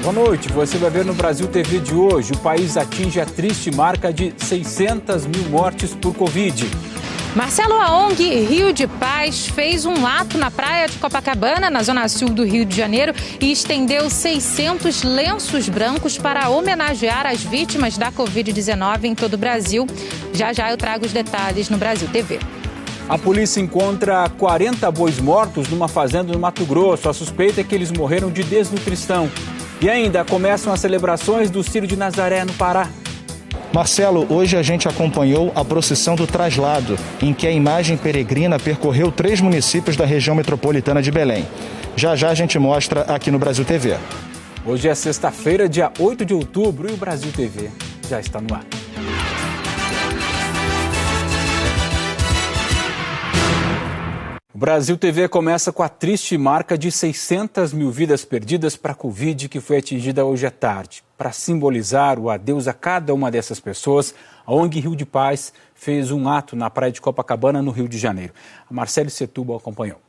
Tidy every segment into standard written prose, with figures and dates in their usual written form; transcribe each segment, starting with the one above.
Boa noite, você vai ver no Brasil TV de hoje. O país atinge a triste marca de 600 mil mortes por Covid. Marcelo, a ONG Rio de Paz fez um ato na praia de Copacabana, na zona sul do Rio de Janeiro, e estendeu 600 lenços brancos para homenagear as vítimas da Covid-19 em todo o Brasil. Já já eu trago os detalhes no Brasil TV. A polícia encontra 40 bois mortos numa fazenda no Mato Grosso. A suspeita é que eles morreram de desnutrição. E ainda começam as celebrações do Círio de Nazaré, no Pará. Marcelo, hoje a gente acompanhou a procissão do traslado, em que a imagem peregrina percorreu 3 municípios da região metropolitana de Belém. Já já a gente mostra aqui no Brasil TV. Hoje é sexta-feira, dia 8 de outubro, e o Brasil TV já está no ar. O Brasil TV começa com a triste marca de 600 mil vidas perdidas para a Covid, que foi atingida hoje à tarde. Para simbolizar o adeus a cada uma dessas pessoas, a ONG Rio de Paz fez um ato na praia de Copacabana, no Rio de Janeiro. A Marcele Setúbal acompanhou.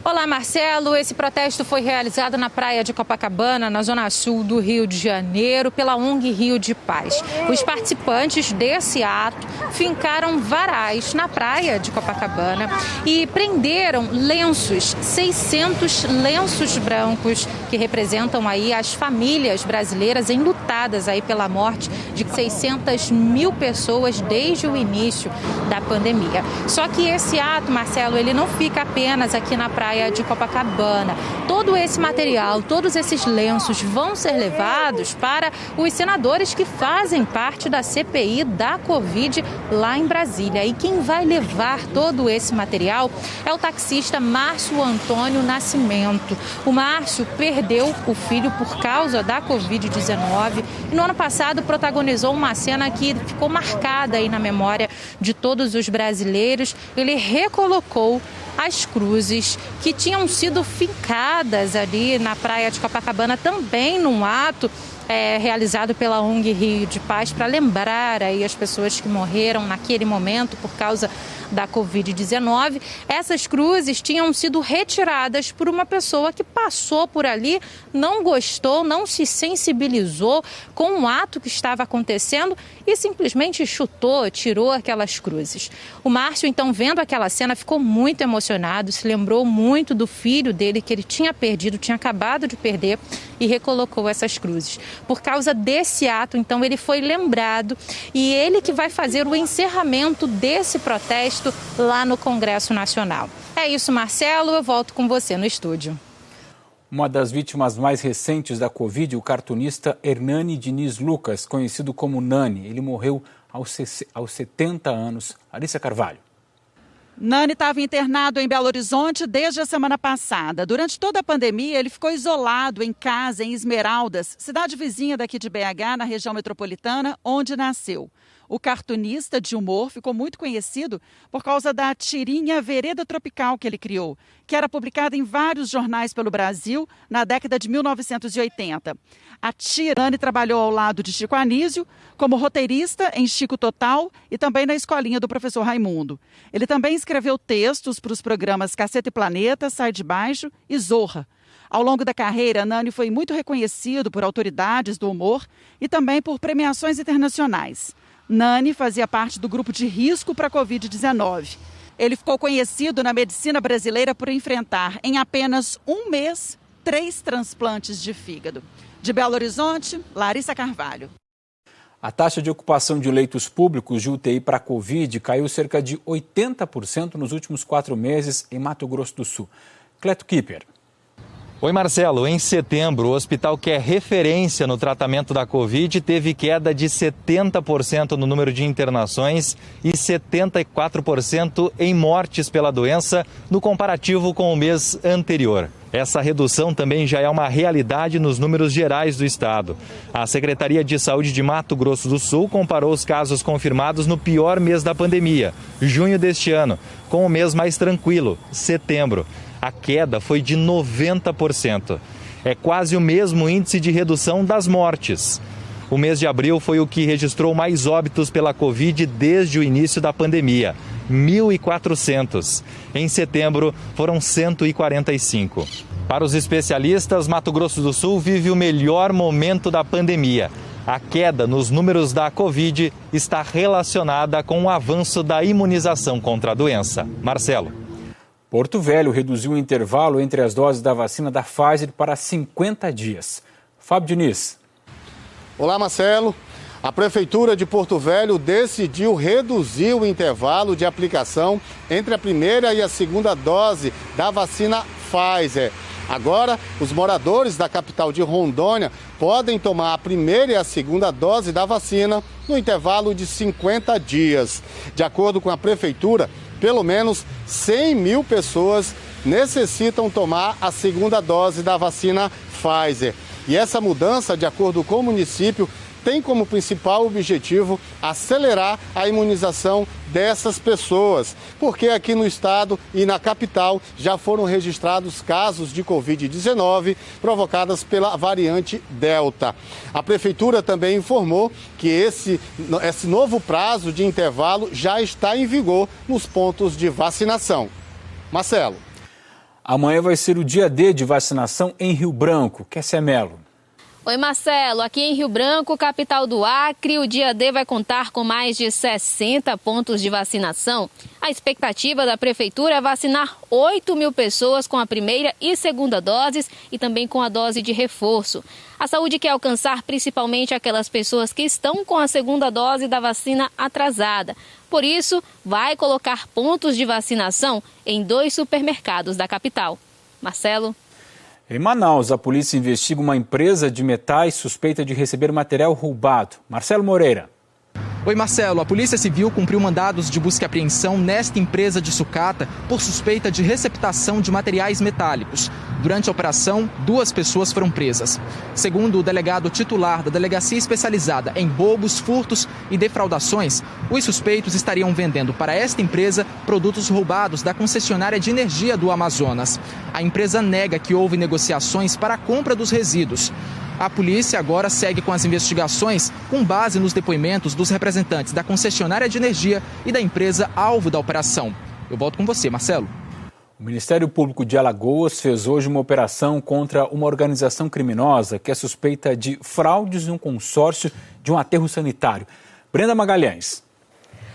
Olá, Marcelo. Esse protesto foi realizado na praia de Copacabana, na zona sul do Rio de Janeiro, pela ONG Rio de Paz. Os participantes desse ato fincaram varais na praia de Copacabana e prenderam lenços, 600 lenços brancos, que representam aí as famílias brasileiras enlutadas aí pela morte de 600 mil pessoas desde o início da pandemia. Só que esse ato, Marcelo, ele não fica apenas aqui na praia de Copacabana. Todo esse material, todos esses lenços vão ser levados para os senadores que fazem parte da CPI da Covid lá em Brasília. E quem vai levar todo esse material é o taxista Márcio Antônio Nascimento. O Márcio perdeu o filho por causa da Covid-19 e no ano passado protagonizou uma cena que ficou marcada aí na memória de todos os brasileiros. Ele recolocou as cruzes que tinham sido fincadas ali na praia de Copacabana, também num ato realizado pela ONG Rio de Paz para lembrar aí as pessoas que morreram naquele momento por causa da Covid-19. Essas cruzes tinham sido retiradas por uma pessoa que passou por ali, não gostou, não se sensibilizou com o ato que estava acontecendo e simplesmente chutou, tirou aquelas cruzes. O Márcio, então, vendo aquela cena, ficou muito emocionado, se lembrou muito do filho dele que ele tinha perdido, tinha acabado de perder, e recolocou essas cruzes. Por causa desse ato, então, ele foi lembrado e ele que vai fazer o encerramento desse protesto lá no Congresso Nacional. É isso, Marcelo, eu volto com você no estúdio. Uma das vítimas mais recentes da Covid, o cartunista Hernani Diniz Lucas, conhecido como Nani. Ele morreu aos 70 anos. Larissa Carvalho. Nani estava internado em Belo Horizonte desde a semana passada. Durante toda a pandemia, ele ficou isolado em casa em Esmeraldas, cidade vizinha daqui de BH, na região metropolitana, onde nasceu. O cartunista de humor ficou muito conhecido por causa da tirinha Vereda Tropical que ele criou, que era publicada em vários jornais pelo Brasil na década de 1980. A Nani trabalhou ao lado de Chico Anísio como roteirista em Chico Total e também na Escolinha do Professor Raimundo. Ele também escreveu textos para os programas Caceta e Planeta, Sai de Baixo e Zorra. Ao longo da carreira, Nani foi muito reconhecido por autoridades do humor e também por premiações internacionais. Nani fazia parte do grupo de risco para a Covid-19. Ele ficou conhecido na medicina brasileira por enfrentar, em apenas um mês, 3 transplantes de fígado. De Belo Horizonte, Larissa Carvalho. A taxa de ocupação de leitos públicos de UTI para a Covid caiu cerca de 80% nos últimos 4 meses em Mato Grosso do Sul. Cleto Kipper. Oi, Marcelo. Em setembro, o hospital que é referência no tratamento da Covid teve queda de 70% no número de internações e 74% em mortes pela doença no comparativo com o mês anterior. Essa redução também já é uma realidade nos números gerais do estado. A Secretaria de Saúde de Mato Grosso do Sul comparou os casos confirmados no pior mês da pandemia, junho deste ano, com o mês mais tranquilo, setembro. A queda foi de 90%. É quase o mesmo índice de redução das mortes. O mês de abril foi o que registrou mais óbitos pela Covid desde o início da pandemia, 1.400. Em setembro, foram 145. Para os especialistas, Mato Grosso do Sul vive o melhor momento da pandemia. A queda nos números da Covid está relacionada com o avanço da imunização contra a doença. Marcelo. Porto Velho reduziu o intervalo entre as doses da vacina da Pfizer para 50 dias. Fábio Diniz. Olá, Marcelo. A Prefeitura de Porto Velho decidiu reduzir o intervalo de aplicação entre a primeira e a segunda dose da vacina Pfizer. Agora, os moradores da capital de Rondônia podem tomar a primeira e a segunda dose da vacina no intervalo de 50 dias. De acordo com a Prefeitura, pelo menos 100 mil pessoas necessitam tomar a segunda dose da vacina Pfizer. E essa mudança, de acordo com o município, tem como principal objetivo acelerar a imunização dessas pessoas, porque aqui no estado e na capital já foram registrados casos de Covid-19 provocadas pela variante Delta. A Prefeitura também informou que esse novo prazo de intervalo já está em vigor nos pontos de vacinação. Marcelo. Amanhã vai ser o dia D de vacinação em Rio Branco. Kessia Mello. Oi, Marcelo. Aqui em Rio Branco, capital do Acre, o dia D vai contar com mais de 60 pontos de vacinação. A expectativa da Prefeitura é vacinar 8 mil pessoas com a primeira e segunda doses e também com a dose de reforço. A saúde quer alcançar principalmente aquelas pessoas que estão com a segunda dose da vacina atrasada. Por isso, vai colocar pontos de vacinação em 2 supermercados da capital. Marcelo. Em Manaus, a polícia investiga uma empresa de metais suspeita de receber material roubado. Marcelo Moreira. Oi, Marcelo. A Polícia Civil cumpriu mandados de busca e apreensão nesta empresa de sucata por suspeita de receptação de materiais metálicos. Durante a operação, 2 pessoas foram presas. Segundo o delegado titular da Delegacia Especializada em Roubos, Furtos e Defraudações, os suspeitos estariam vendendo para esta empresa produtos roubados da concessionária de energia do Amazonas. A empresa nega que houve negociações para a compra dos resíduos. A polícia agora segue com as investigações com base nos depoimentos dos representantes da concessionária de energia e da empresa alvo da operação. Eu volto com você, Marcelo. O Ministério Público de Alagoas fez hoje uma operação contra uma organização criminosa que é suspeita de fraudes em um consórcio de um aterro sanitário. Brenda Magalhães.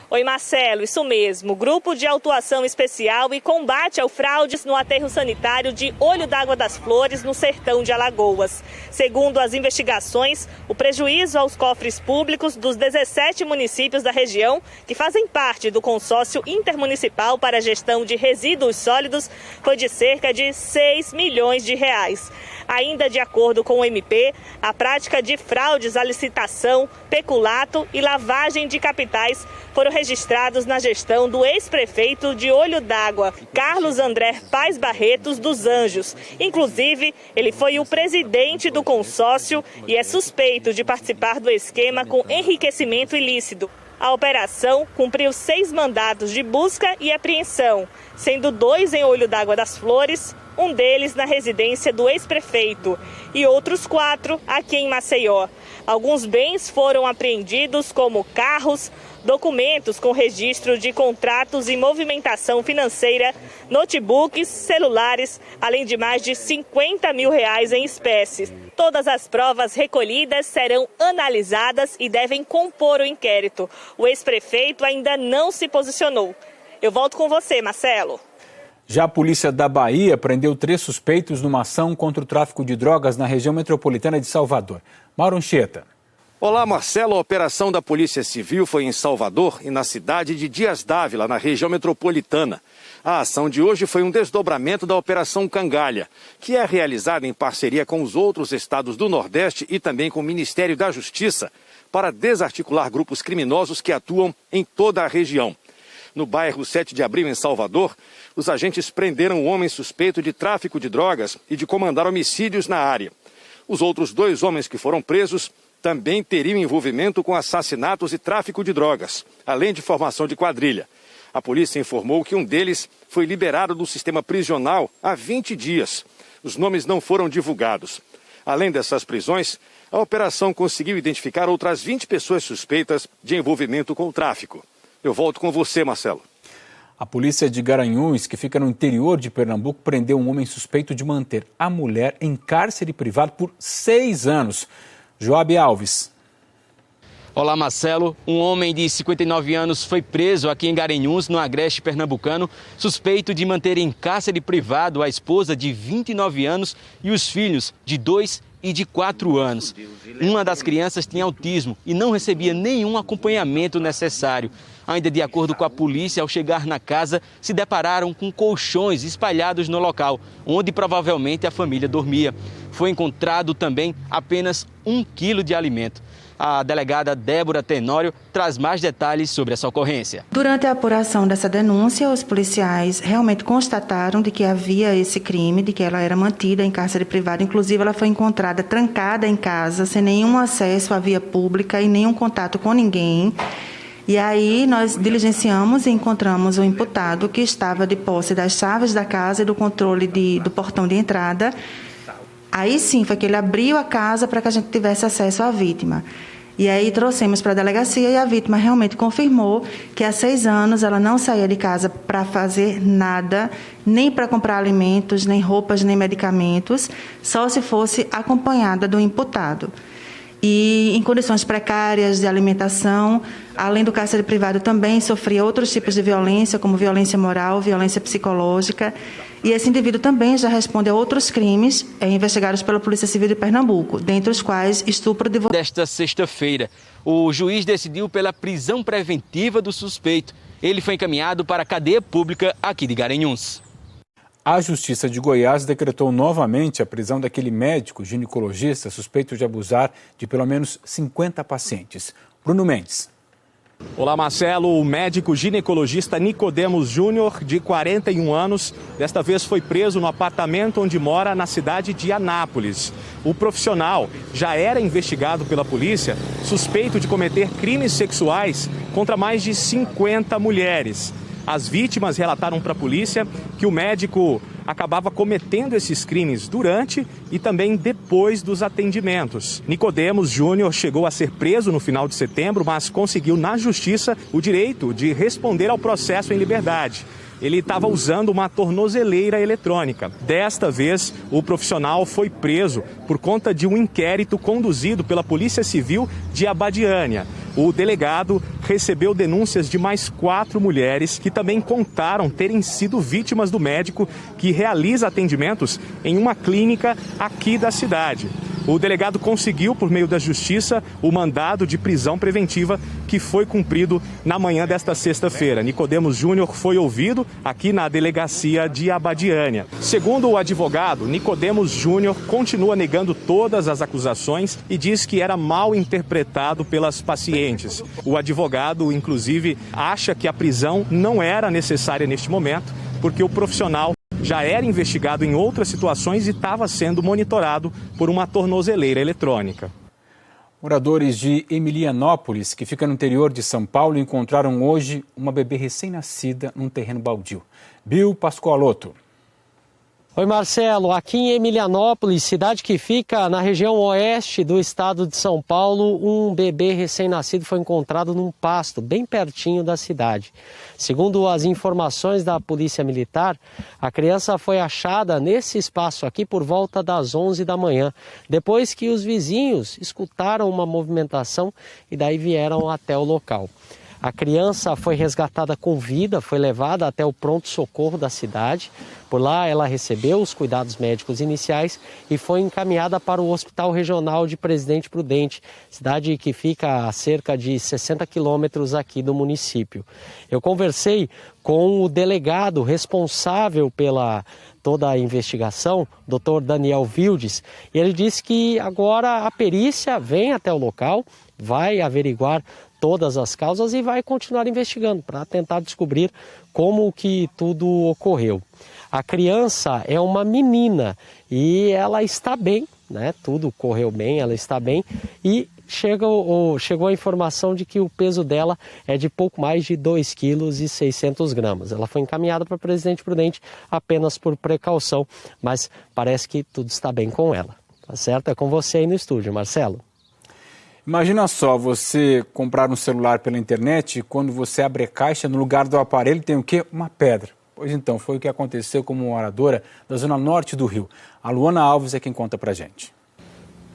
Oi, Marcelo, isso mesmo. Grupo de Autuação Especial e Combate ao Fraudes no Aterro Sanitário de Olho d'Água das Flores, no sertão de Alagoas. Segundo as investigações, o prejuízo aos cofres públicos dos 17 municípios da região, que fazem parte do Consórcio Intermunicipal para a Gestão de Resíduos Sólidos, foi de cerca de 6 milhões de reais. Ainda de acordo com o MP, a prática de fraudes à licitação, peculato e lavagem de capitais foram registrados na gestão do ex-prefeito de Olho d'Água, Carlos André Paes Barretos dos Anjos. Inclusive, ele foi o presidente do consórcio e é suspeito de participar do esquema com enriquecimento ilícito. A operação cumpriu 6 mandados de busca e apreensão, sendo 2 em Olho d'Água das Flores, um deles na residência do ex-prefeito e outros 4 aqui em Maceió. Alguns bens foram apreendidos, como carros, documentos com registro de contratos e movimentação financeira, notebooks, celulares, além de mais de 50 mil reais em espécies. Todas as provas recolhidas serão analisadas e devem compor o inquérito. O ex-prefeito ainda não se posicionou. Eu volto com você, Marcelo. Já a polícia da Bahia prendeu 3 suspeitos numa ação contra o tráfico de drogas na região metropolitana de Salvador. Mauro Anchieta. Olá, Marcelo. A operação da Polícia Civil foi em Salvador e na cidade de Dias d'Ávila, na região metropolitana. A ação de hoje foi um desdobramento da Operação Cangalha, que é realizada em parceria com os outros estados do Nordeste e também com o Ministério da Justiça, para desarticular grupos criminosos que atuam em toda a região. No bairro 7 de Abril, em Salvador, os agentes prenderam um homem suspeito de tráfico de drogas e de comandar homicídios na área. Os outros 2 homens que foram presos também teriam envolvimento com assassinatos e tráfico de drogas, além de formação de quadrilha. A polícia informou que um deles foi liberado do sistema prisional há 20 dias. Os nomes não foram divulgados. Além dessas prisões, a operação conseguiu identificar outras 20 pessoas suspeitas de envolvimento com o tráfico. Eu volto com você, Marcelo. A polícia de Garanhuns, que fica no interior de Pernambuco, prendeu um homem suspeito de manter a mulher em cárcere privado por 6 anos. Joab Alves. Olá, Marcelo. Um homem de 59 anos foi preso aqui em Garanhuns, no agreste pernambucano, suspeito de manter em cárcere privado a esposa de 29 anos e os filhos de 2 e de 4 anos. Uma das crianças tinha autismo e não recebia nenhum acompanhamento necessário. Ainda de acordo com a polícia, ao chegar na casa, se depararam com colchões espalhados no local, onde provavelmente a família dormia. Foi encontrado também apenas 1 quilo de alimento. A delegada Débora Tenório traz mais detalhes sobre essa ocorrência. Durante a apuração dessa denúncia, os policiais realmente constataram de que havia esse crime, de que ela era mantida em cárcere privado. Inclusive, ela foi encontrada trancada em casa, sem nenhum acesso à via pública e nenhum contato com ninguém. E aí nós diligenciamos e encontramos o imputado que estava de posse das chaves da casa e do controle do portão de entrada. Aí sim foi que ele abriu a casa para que a gente tivesse acesso à vítima. E aí trouxemos para a delegacia e a vítima realmente confirmou que há 6 anos ela não saía de casa para fazer nada, nem para comprar alimentos, nem roupas, nem medicamentos, só se fosse acompanhada do imputado. E em condições precárias de alimentação, além do cárcere privado, também sofria outros tipos de violência, como violência moral, violência psicológica. E esse indivíduo também já responde a outros crimes investigados pela Polícia Civil de Pernambuco, dentre os quais estupro de... Desta sexta-feira, o juiz decidiu pela prisão preventiva do suspeito. Ele foi encaminhado para a cadeia pública aqui de Garanhuns. A Justiça de Goiás decretou novamente a prisão daquele médico ginecologista suspeito de abusar de pelo menos 50 pacientes. Bruno Mendes. Olá, Marcelo. O médico ginecologista Nicodemos Júnior, de 41 anos, desta vez foi preso no apartamento onde mora na cidade de Anápolis. O profissional já era investigado pela polícia, suspeito de cometer crimes sexuais contra mais de 50 mulheres. As vítimas relataram para a polícia que o médico acabava cometendo esses crimes durante e também depois dos atendimentos. Nicodemos Júnior chegou a ser preso no final de setembro, mas conseguiu na justiça o direito de responder ao processo em liberdade. Ele estava usando uma tornozeleira eletrônica. Desta vez, o profissional foi preso por conta de um inquérito conduzido pela Polícia Civil de Abadiânia. O delegado recebeu denúncias de mais 4 mulheres que também contaram terem sido vítimas do médico que realiza atendimentos em uma clínica aqui da cidade. O delegado conseguiu, por meio da justiça, o mandado de prisão preventiva que foi cumprido na manhã desta sexta-feira. Nicodemos Júnior foi ouvido aqui na delegacia de Abadiânia. Segundo o advogado, Nicodemos Júnior continua negando todas as acusações e diz que era mal interpretado pelas pacientes. O advogado, inclusive, acha que a prisão não era necessária neste momento, porque o profissional já era investigado em outras situações e estava sendo monitorado por uma tornozeleira eletrônica. Moradores de Emilianópolis, que fica no interior de São Paulo, encontraram hoje uma bebê recém-nascida num terreno baldio. Bill Pascoaloto. Oi, Marcelo. Aqui em Emilianópolis, cidade que fica na região oeste do estado de São Paulo, um bebê recém-nascido foi encontrado num pasto bem pertinho da cidade. Segundo as informações da Polícia Militar, a criança foi achada nesse espaço aqui por volta das 11 da manhã, depois que os vizinhos escutaram uma movimentação e daí vieram até o local. A criança foi resgatada com vida, foi levada até o pronto-socorro da cidade. Por lá ela recebeu os cuidados médicos iniciais e foi encaminhada para o Hospital Regional de Presidente Prudente, cidade que fica a cerca de 60 quilômetros aqui do município. Eu conversei com o delegado responsável pela toda a investigação, Dr. Daniel Vildes, e ele disse que agora a perícia vem até o local, vai averiguar todas as causas e vai continuar investigando para tentar descobrir como que tudo ocorreu. A criança é uma menina e ela está bem, né? Tudo correu bem, ela está bem e chegou a informação de que o peso dela é de pouco mais de 2,6 kg. Ela foi encaminhada para Presidente Prudente apenas por precaução, mas parece que tudo está bem com ela. Tá certo? É com você aí no estúdio, Marcelo. Imagina só, você comprar um celular pela internet e quando você abre a caixa, no lugar do aparelho tem o quê? Uma pedra. Pois então, foi o que aconteceu com uma moradora da zona norte do Rio. A Luana Alves é quem conta pra gente.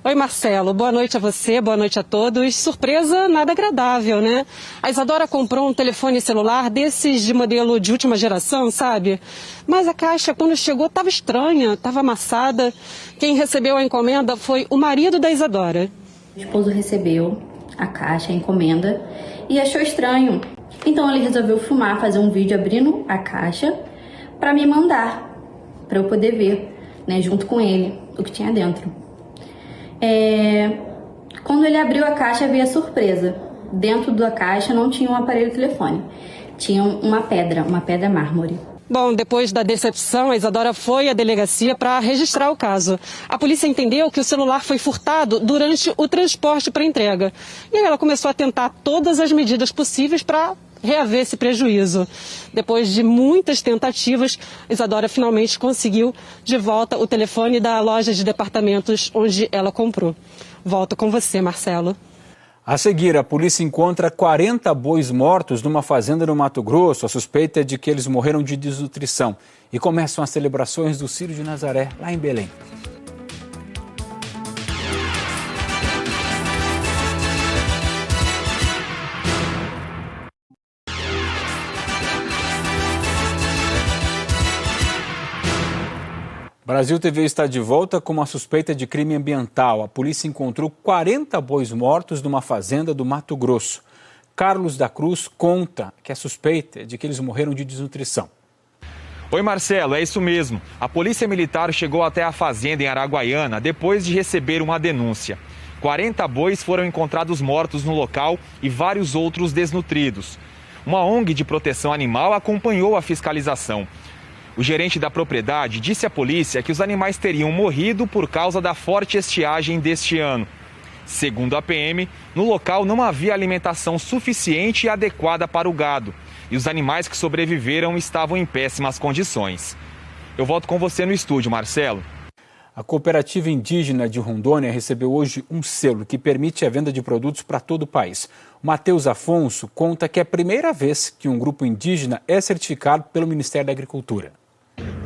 Oi, Marcelo. Boa noite a você, boa noite a todos. Surpresa nada agradável, né? A Isadora comprou um telefone celular desses de modelo de última geração, sabe? Mas a caixa, quando chegou, estava estranha, estava amassada. Quem recebeu a encomenda foi o marido da Isadora. O esposo recebeu a caixa, a encomenda, e achou estranho. Então ele resolveu filmar, fazer um vídeo abrindo a caixa para me mandar, para eu poder ver, né, junto com ele, o que tinha dentro. Quando ele abriu a caixa, veio a surpresa. Dentro da caixa não tinha um aparelho telefone, tinha uma pedra mármore. Bom, depois da decepção, a Isadora foi à delegacia para registrar o caso. A polícia entendeu que o celular foi furtado durante o transporte para entrega. E aí ela começou a tentar todas as medidas possíveis para reaver esse prejuízo. Depois de muitas tentativas, Isadora finalmente conseguiu de volta o telefone da loja de departamentos onde ela comprou. Volto com você, Marcelo. A seguir, a polícia encontra 40 bois mortos numa fazenda no Mato Grosso. A suspeita é de que eles morreram de desnutrição. E começam as celebrações do Círio de Nazaré, lá em Belém. Brasil TV está de volta com uma suspeita de crime ambiental. A polícia encontrou 40 bois mortos numa fazenda do Mato Grosso. Carlos da Cruz conta que a suspeita é de que eles morreram de desnutrição. Oi, Marcelo, é isso mesmo. A polícia militar chegou até a fazenda em Araguaiana depois de receber uma denúncia. 40 bois foram encontrados mortos no local e vários outros desnutridos. Uma ONG de proteção animal acompanhou a fiscalização. O gerente da propriedade disse à polícia que os animais teriam morrido por causa da forte estiagem deste ano. Segundo a PM, no local não havia alimentação suficiente e adequada para o gado, e os animais que sobreviveram estavam em péssimas condições. Eu volto com você no estúdio, Marcelo. A Cooperativa Indígena de Rondônia recebeu hoje um selo que permite a venda de produtos para todo o país. O Matheus Afonso conta que é a primeira vez que um grupo indígena é certificado pelo Ministério da Agricultura.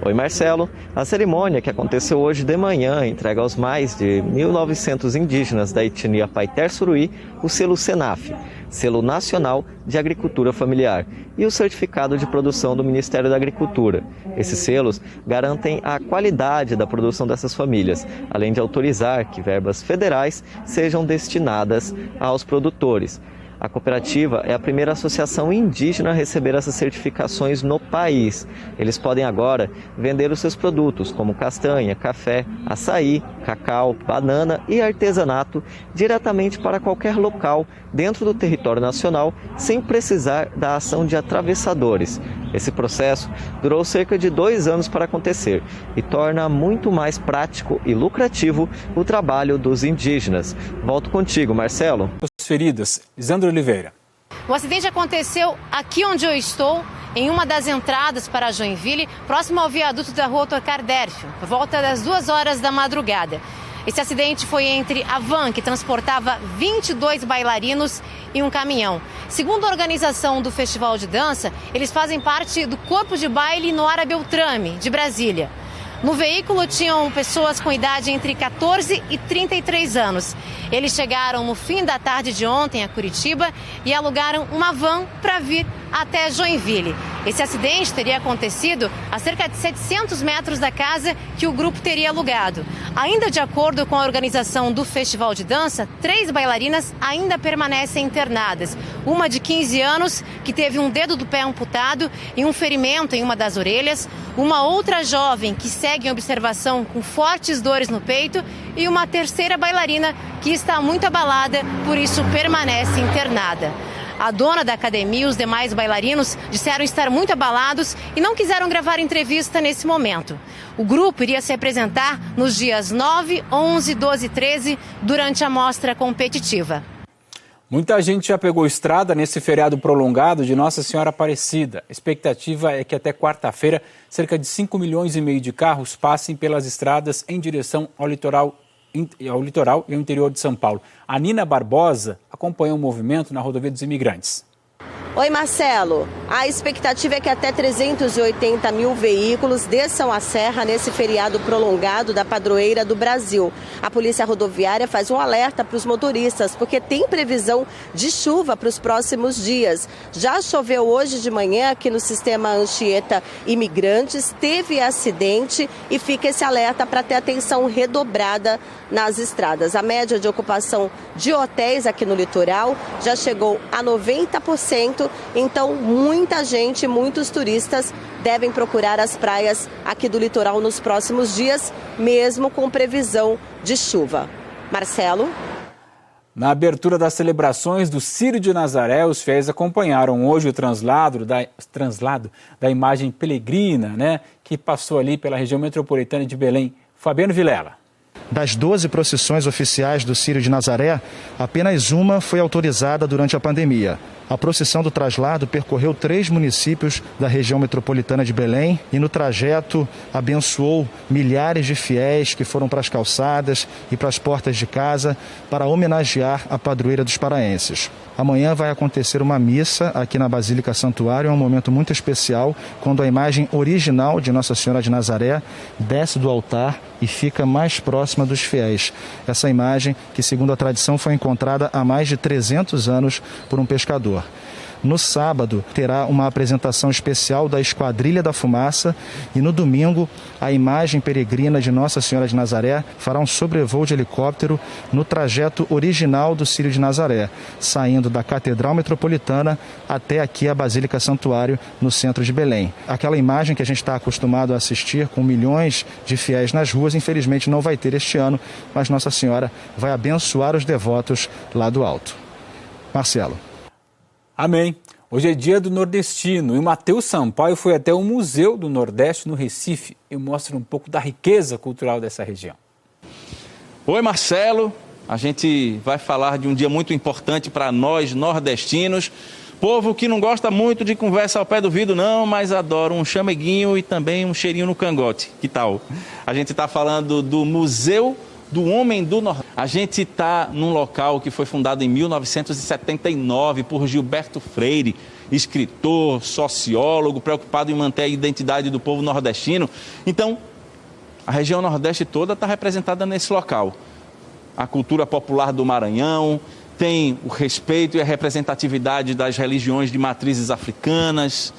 Oi, Marcelo. A cerimônia que aconteceu hoje de manhã entrega aos mais de 1.900 indígenas da etnia Paiter Suruí o selo SENAF, Selo Nacional de Agricultura Familiar, e o certificado de produção do Ministério da Agricultura. Esses selos garantem a qualidade da produção dessas famílias, além de autorizar que verbas federais sejam destinadas aos produtores. A cooperativa é a primeira associação indígena a receber essas certificações no país. Eles podem agora vender os seus produtos, como castanha, café, açaí, cacau, banana e artesanato, diretamente para qualquer local dentro do território nacional, sem precisar da ação de atravessadores. Esse processo durou cerca de 2 anos para acontecer e torna muito mais prático e lucrativo o trabalho dos indígenas. Volto contigo, Marcelo. As feridas, Lisandro Oliveira. O acidente aconteceu aqui onde eu estou, em uma das entradas para Joinville, próximo ao viaduto da rua Otocar Dérfio, por volta das 2 horas da madrugada. Esse acidente foi entre a van, que transportava 22 bailarinos, e um caminhão. Segundo a organização do Festival de Dança, eles fazem parte do corpo de baile Noara Beltrame, de Brasília. No veículo tinham pessoas com idade entre 14 e 33 anos. Eles chegaram no fim da tarde de ontem a Curitiba e alugaram uma van para vir até Joinville. Esse acidente teria acontecido a cerca de 700 metros da casa que o grupo teria alugado. Ainda de acordo com a organização do Festival de Dança, 3 bailarinas ainda permanecem internadas. Uma de 15 anos, que teve um dedo do pé amputado e um ferimento em uma das orelhas. Uma outra jovem que segue em observação com fortes dores no peito. E uma terceira bailarina que está muito abalada, por isso permanece internada. A dona da academia e os demais bailarinos disseram estar muito abalados e não quiseram gravar entrevista nesse momento. O grupo iria se apresentar nos dias 9, 11, 12 e 13 durante a mostra competitiva. Muita gente já pegou estrada nesse feriado prolongado de Nossa Senhora Aparecida. A expectativa é que até quarta-feira, cerca de 5,5 milhões de carros passem pelas estradas em direção ao litoral ao litoral e ao interior de São Paulo. A Nina Barbosa acompanhou o movimento na rodovia dos Imigrantes. Oi, Marcelo. A expectativa é que até 380 mil veículos desçam a serra nesse feriado prolongado da Padroeira do Brasil. A Polícia Rodoviária faz um alerta para os motoristas, porque tem previsão de chuva para os próximos dias. Já choveu hoje de manhã aqui no sistema Anchieta Imigrantes, teve acidente e fica esse alerta para ter atenção redobrada nas estradas. A média de ocupação de hotéis aqui no litoral já chegou a 90%. Então, muita gente, muitos turistas devem procurar as praias aqui do litoral nos próximos dias, mesmo com previsão de chuva. Marcelo? Na abertura das celebrações do Círio de Nazaré, os fiéis acompanharam hoje o translado da imagem peregrina, né, que passou ali pela região metropolitana de Belém. Fabiano Vilela. Das 12 procissões oficiais do Círio de Nazaré, apenas uma foi autorizada durante a pandemia. A procissão do traslado percorreu 3 municípios da região metropolitana de Belém e no trajeto abençoou milhares de fiéis que foram para as calçadas e para as portas de casa para homenagear a padroeira dos paraenses. Amanhã vai acontecer uma missa aqui na Basílica Santuário, é um momento muito especial, quando a imagem original de Nossa Senhora de Nazaré desce do altar e fica mais próxima dos fiéis. Essa imagem, que segundo a tradição foi encontrada há mais de 300 anos por um pescador. No sábado, terá uma apresentação especial da Esquadrilha da Fumaça e no domingo, a imagem peregrina de Nossa Senhora de Nazaré fará um sobrevoo de helicóptero no trajeto original do Círio de Nazaré, saindo da Catedral Metropolitana até aqui a Basílica Santuário, no centro de Belém. Aquela imagem que a gente está acostumado a assistir com milhões de fiéis nas ruas, infelizmente não vai ter este ano, mas Nossa Senhora vai abençoar os devotos lá do alto. Marcelo. Amém. Hoje é dia do nordestino e o Matheus Sampaio foi até o Museu do Nordeste no Recife e mostra um pouco da riqueza cultural dessa região. Oi, Marcelo. A gente vai falar de um dia muito importante para nós nordestinos. Povo que não gosta muito de conversa ao pé do vidro não, mas adora um chameguinho e também um cheirinho no cangote. Que tal? A gente está falando do Museu do Homem do Nordeste. A gente está num local que foi fundado em 1979 por Gilberto Freire, escritor, sociólogo, preocupado em manter a identidade do povo nordestino. Então, a região Nordeste toda está representada nesse local. A cultura popular do Maranhão, tem o respeito e a representatividade das religiões de matrizes africanas,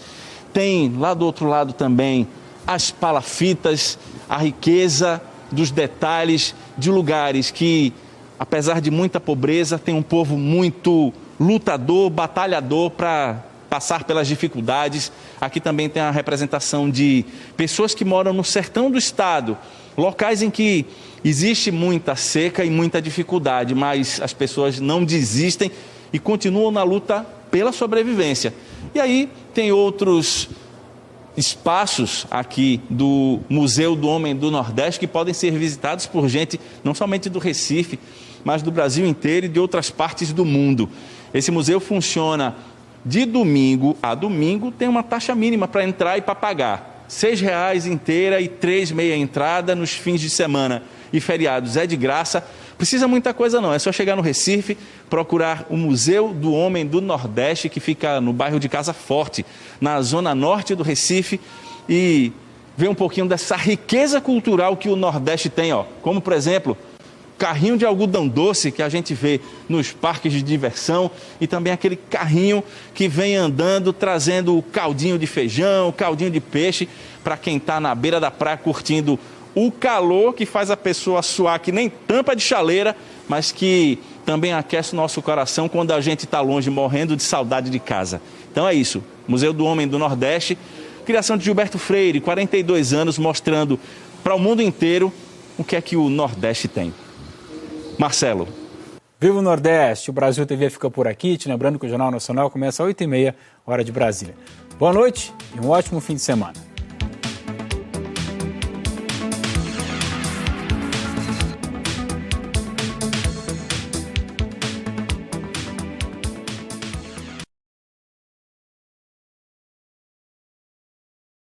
tem lá do outro lado também as palafitas, a riqueza dos detalhes de lugares que, apesar de muita pobreza, tem um povo muito lutador, batalhador para passar pelas dificuldades. Aqui também tem a representação de pessoas que moram no sertão do estado, locais em que existe muita seca e muita dificuldade, mas as pessoas não desistem e continuam na luta pela sobrevivência. E aí tem outros espaços aqui do Museu do Homem do Nordeste que podem ser visitados por gente não somente do Recife, mas do Brasil inteiro e de outras partes do mundo. Esse museu funciona de domingo a domingo, tem uma taxa mínima para entrar e para pagar. R$ 6,00 inteira e R$ 3,00 meia entrada nos fins de semana e feriados. É de graça, precisa muita coisa não, é só chegar no Recife, procurar o Museu do Homem do Nordeste, que fica no bairro de Casa Forte, na zona norte do Recife, e ver um pouquinho dessa riqueza cultural que o Nordeste tem, ó. Como, por exemplo, carrinho de algodão doce que a gente vê nos parques de diversão e também aquele carrinho que vem andando trazendo o caldinho de feijão, caldinho de peixe para quem está na beira da praia curtindo o calor que faz a pessoa suar que nem tampa de chaleira, mas que também aquece o nosso coração quando a gente está longe, morrendo de saudade de casa. Então é isso, Museu do Homem do Nordeste, criação de Gilberto Freire, 42 anos, mostrando para o mundo inteiro o que é que o Nordeste tem. Marcelo. Viva o Nordeste! O Brasil TV fica por aqui, te lembrando que o Jornal Nacional começa às 8h30, hora de Brasília. Boa noite e um ótimo fim de semana.